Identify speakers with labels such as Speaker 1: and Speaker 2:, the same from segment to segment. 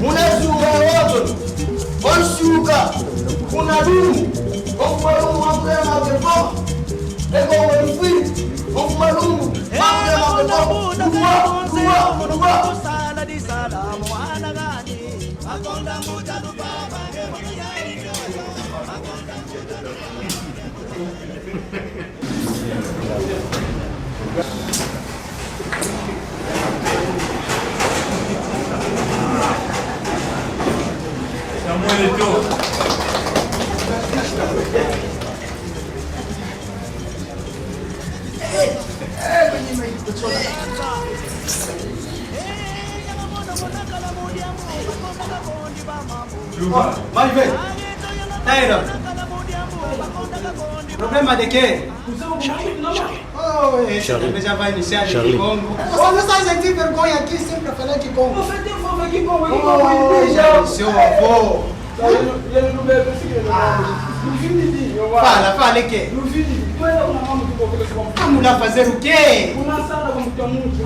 Speaker 1: Munazunga wote. Bonsuka. Kuna dumu. Ofumalumu mambo mapepo. Ego wifiri. Ofumalumu mambo mapepo. Dua. Sala di salamu anagani. Makonda muda lubaba.
Speaker 2: Problema de quê? Charlie. Já vai iniciar de kikongo. Você sai sentir vergonha aqui sempre a falar kikongo. Você tem fome de kikongo. Seu avô. Ele não bebe assim. Fala aqui. Vamos lá fazer o quê? Uma sala como que é muito.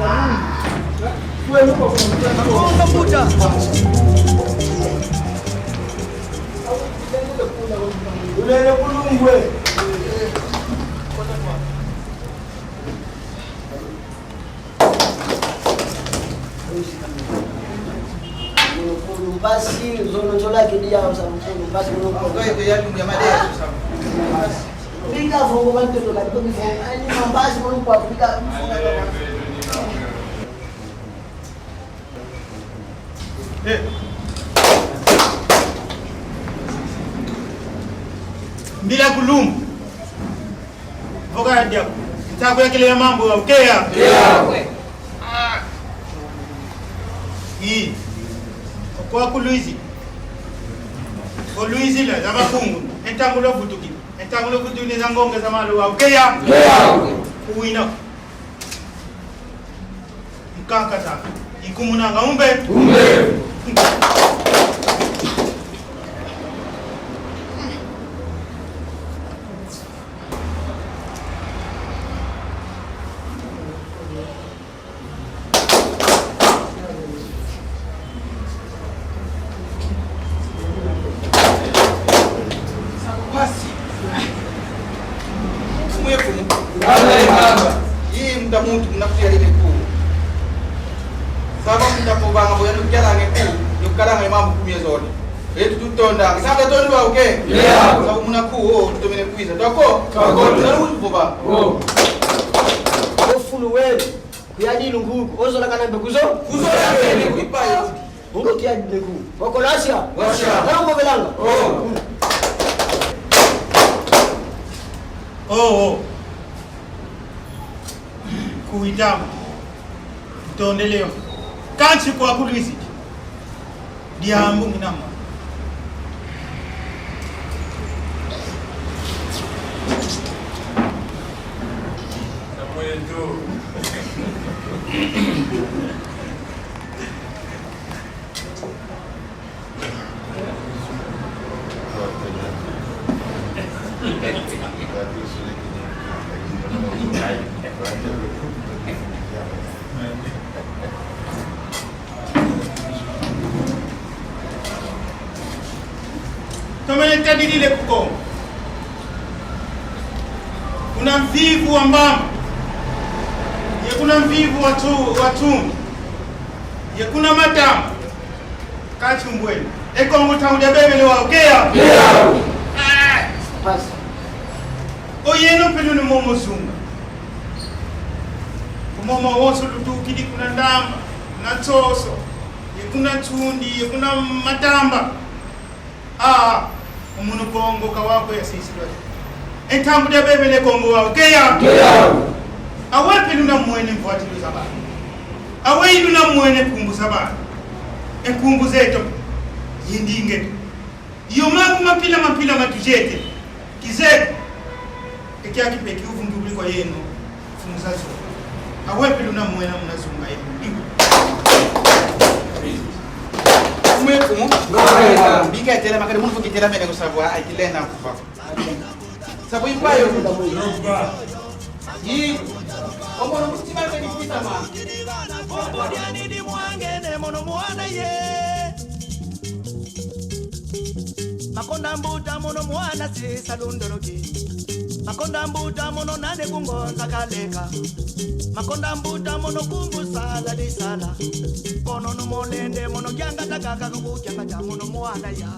Speaker 1: Basi zonozola kidia msamfuno basi ngoe ya dunga madera pinga vongo bantu ndo kali komi ani mambasi mo kwa Afrika
Speaker 3: bila kulum voga ndia nitakuya kile mambo ya ukea hii kwa kuluizi Luizi la zama kungu entangulo futuki entangulo futuni za ngonga za malu wa ukea uina mkaka ta ikumuna ngaumbe
Speaker 1: hii muda mtu mnakutia ile kuu sababu mtapobanga boya nukala ngeku nukala mambo 10 zote yetu tutonda sasa tondo wa okay sababu mnaku tutomene kuiza twako tunarudi boba ofulu wewe kuyadi lungu ozola kana mbeguzo yake kuipayo ungo kia ndegu wakolasia kama belanga
Speaker 3: kuitamu tondeleo kanchi kwa kulisi diambu minama Tomeleta dile kuko. Kuna mvivu wa mbamba. Kuna mvivu watu. Kuna matamu. Kachumbweni. Ekongo tamudia bebe lewa ukea.
Speaker 1: Pasi.
Speaker 3: Yeno pelu ni momo zunga. Kumomo woso lutu kidi kuna ndamba. Na toso. Kuna chundi. Kuna matamba. Umuntu kongo kawako ya sisi lwa entambu de bebele kongo wa keya awapi luna mwene mfuatilo sabana awei luna mwene kumbu sabana kumbu zeto yindinge yomaku mapila matujete kizeko kiaki peki uvungi kuliko yeno fumuzazo awapi luna mwene mnazunga yenu
Speaker 1: Mwekumu bika tela makari mungu kitela mene kusabwa aitilena kufa sabu ipayo hii omo mstima kwenye
Speaker 4: Obudiani di mwangene mono mwana ye. Makonda mbuta mono mwana si salundoroki. Makonda mbuta mono nane kungonza kaleka. Makonda mbuta mono kumbu sala di sala. Kono no molende mono kyanga takaka kukukyanga cha mono mwana ya.